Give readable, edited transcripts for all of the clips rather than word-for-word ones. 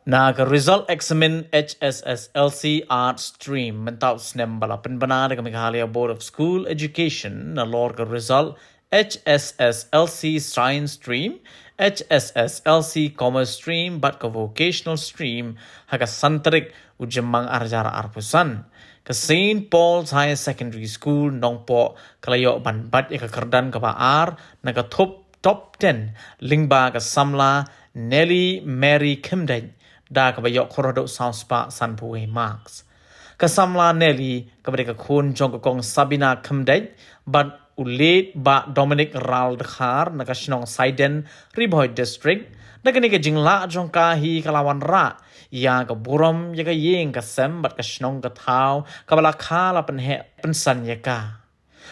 Naga result examine HSSLC art stream mentau snem bala penbenar dengan Meghalaya Board of School Education na lorga result HSSLC science stream, HSSLC commerce stream, but ke vocational stream haga santrik ujemang arjara arpusan ke St. Paul's Higher Secondary School nongpo kalayo banbat ya ke kerdan ke baar naga top 10 lingba ke Samla Nelly Mary Kimdej da kabayok korodo South Park Sanpui Marks. Kasamla Nelly kabade kun Jong kong Sabina Kimdej but ulit ba Dominic Ral Dekhar naga Shillong Saiden Riboy District naga ni jingla Jong kahi kalawan ra ya ka buram ya ka yeng ka sem but ka Shillong ka thau kabala khala penhe pensan ya ka.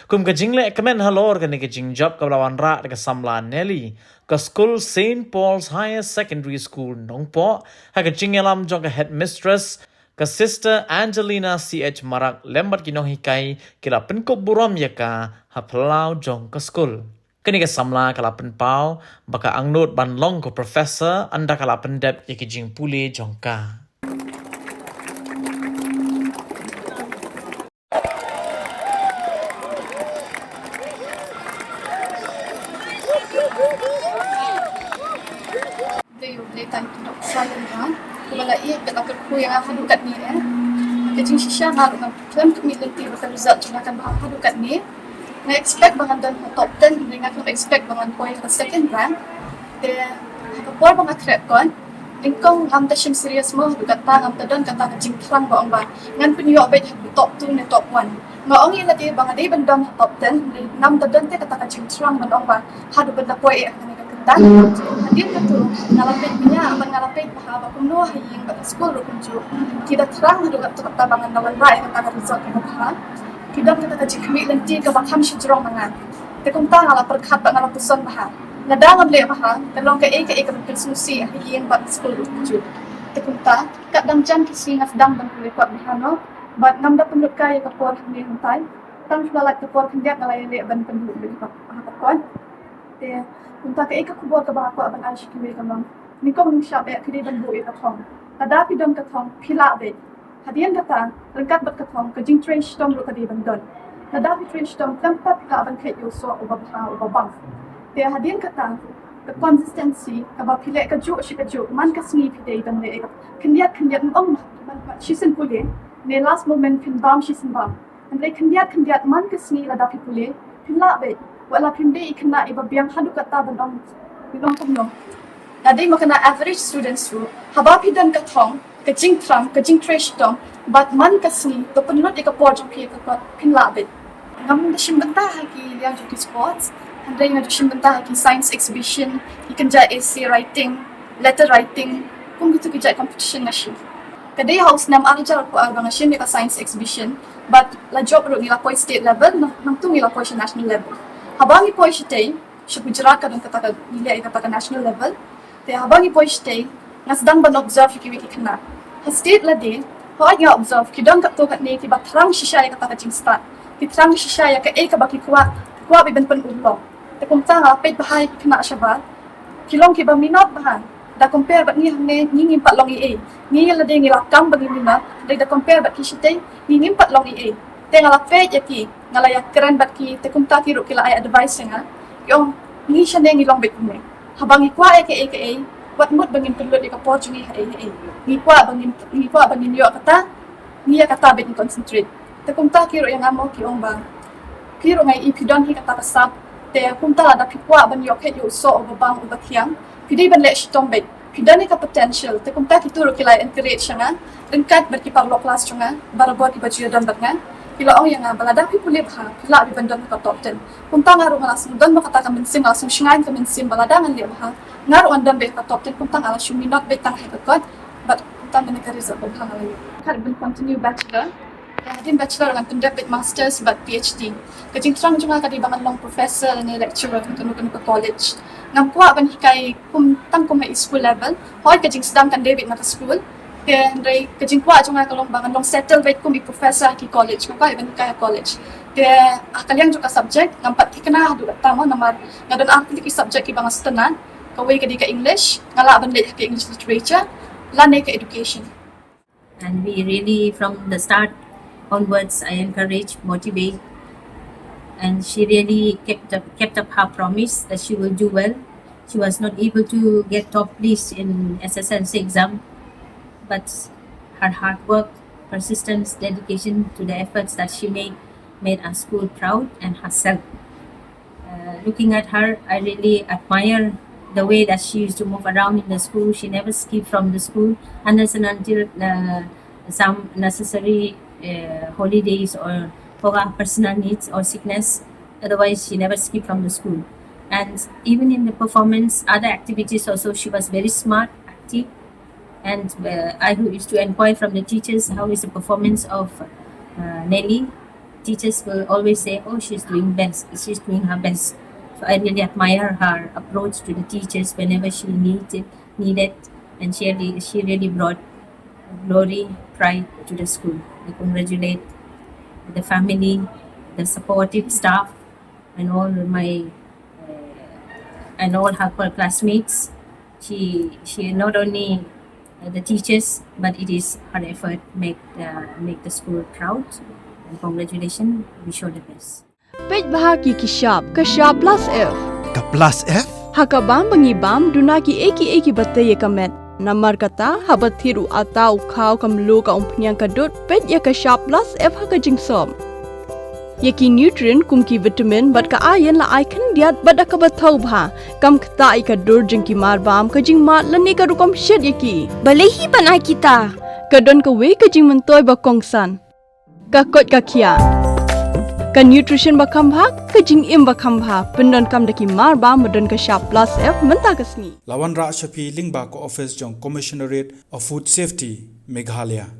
Kum ka jingle kamen halor ka ni jingjab kabalawan ra ka Samla Nelly ka school St. Paul's Higher Secondary School nongpo ha ka jingelam jong ka headmistress ka sister Angelina CH Marak lembat kinong hikai kila penkop buram ya ka ha pelau jong ka school kani ka Samla kala penpau baka Angnud ban long ko professor anda kala pendep ya ki jing pule jong ka. Kepala ia kat aku yang hadu kat ni kecing shisha ngaruh ngam plan community bakal result cuma kan hadu kat ni ngai expect bangan dan top 10 dengan aku expect bangan point ke second rank dia kapor bangan trap kon engkong ngam tashim serius mo hadu kat ngam tadon kata kecing terang ba ong ba ngan penyo bet top 2 ni top 1 ngong ila dia bangan dia bendam top 10 ngam tadon te kata kecing terang ba ong ba hadu benda point dan hadir tu ngalapit punya abang ngalapit bahaba kuno hayang kat sekolah kunju tidak terang hadu kat tabangan nawan rai kata result ke bahar tidak kata kaji kami lenti ke bakham syujrong mangan tekum ta ngala perkhat ba ngala puson bahar nadang le bahar telong ke ke bersusi hayang kat sekolah kunju tekum ta kat dam jam kisi ngafdang ban kulit kuat bahano bat nam da penduk kai ke por ni huntai tam lalat ke por kendiak ngalai le ban penduk bagi pakon dia untuk ke kubur ke bahak abang asyik kiri kamang ni kau mengsyap kiri ban bu ikatong tadapi dom katong pila be hadian kata lengkap berkatong ke jing train stom ro kadi bandon tadapi train stom tempat ka abang kait yo so ubabang dia hadian kata the consistency about pila ka jo shi ka jo man ka sni pide ban le kendiat ong shisen pule ne last moment pin bam shisen bam andre kendiat man ka sni ladapi pule pila be wala pinde ikna iba biang hadu kata bandong bidong kumno nadi makana average students ru haba pidan katong kajing tram kajing trash dom but man kasni to penut ikapor jong pi ka pinla bit ngam da shimbanta haki yang joki sports andai ngam shimbanta haki science exhibition ikan ja essay writing letter writing kung gitu ki ja competition na shi kadai house nam arjar ko albang shin ka science exhibition but la job ru nila po state level nang tu nila po national level habangi po sitay sa Gujarat ka kata nila kata national level te habangi po sitay nasdang ban observe ki wiki kana ha state la de ha ya observe ki dang to kat ne ki batrang shisha kata jing start ki trang shisha ka ka baki kwa bi ban pen ulong te kum ta ha pe bahai kana shaba kilong ki ba minot bahan da compare bat ni ngim pat long ni la de ngi lakam bagi mina da compare bat ki sitay ngim pat long te ngala fe yaki ngala ya keren bat ki te kumta ki ru kila ay advice nga yung ni siya ne ngilong bet ne habang ikwa ke wat mut bangin pelud ka po jungi ni kwa bangin yo kata ni ya kata bet ni concentrate te kumta ki ru yang amo ki ong bang ki ru ngai ipidon hi kata kasap te kumta la da pikwa ban yo ke yo so obang ubathiang pidi ban le shitom bet pidan ni ka potential te kumta ki turu kila encourage nga ringkat bat ki parlo class chunga barabot ki baju dan bat nga kila ong yang balada pi pulih ha kila bi bandon ka top 10 punta ngaru ngalas don makata ka minsim alasum shingain ka minsim balada ngan le ha ngaru andam be ka top 10 punta ala shumi not be tang ha ka but punta men ka result ba ha ngai kan bin continue bachelor din bachelor ngan pendep masters but PhD kajing trang junga ka di bangan long professor ni lecturer kan ka college ngam kwa ban hikai kum tang kum school level hoy kajing sedang kan David na school Andre kajing kwa junga kalong bangan long settle bait kung professor ki college ko even kaya college ke akalyang juga subject nampat kena du tama namar ngadan arti ki subject ki bangas tenan kawai kadi ka English ngala ban le ka English literature lane ke education. And we really, from the start onwards, I encourage, motivate, and she really kept up her promise that she will do well. She was not able to get top list in SSLC exam, but her hard work, persistence, dedication to the efforts that she made our school proud and herself. Looking at her, I really admire the way that she used to move around in the school. She never skipped from the school unless and until some necessary holidays or for her personal needs or sickness. Otherwise, she never skipped from the school. And even in the performance, other activities also, she was very smart, active. And I used to inquire from the teachers how is the performance of Nelly. Teachers will always say, "Oh, she's doing best. She's doing her best." So I really admire her approach to the teachers whenever she needed, and she really brought glory, pride to the school. I congratulate the family, the supportive staff, and all her classmates. She not only the teachers, but it is her effort make the school proud. And congratulations, wish her the best. Pej bahagi kashab plus F. Ka plus F? Hakabam bangibam dunaki eki bataye kamet. Namar kata habat thiru atau kau kamlo ka umpnyang kadut pej ya kashab plus F haka jingsom. Yaki nutrient kumki vitamin bat ka ayan la icon diat bat ka bathau bha kam kata ika dur jingki marbam ka jing mat lani ka rukom shed yaki. Balehi banai kita. Kadon ka we ka jing mentoy ba kongsan. Ka kot ka kia. Ka nutrition ba kambha ka jing im ba kambha pendon kam daki marba modon ka sharp plus F menta kasni. Lawan Ra Shafi Lingba ko office Jong Commissionerate of Food Safety Meghalaya.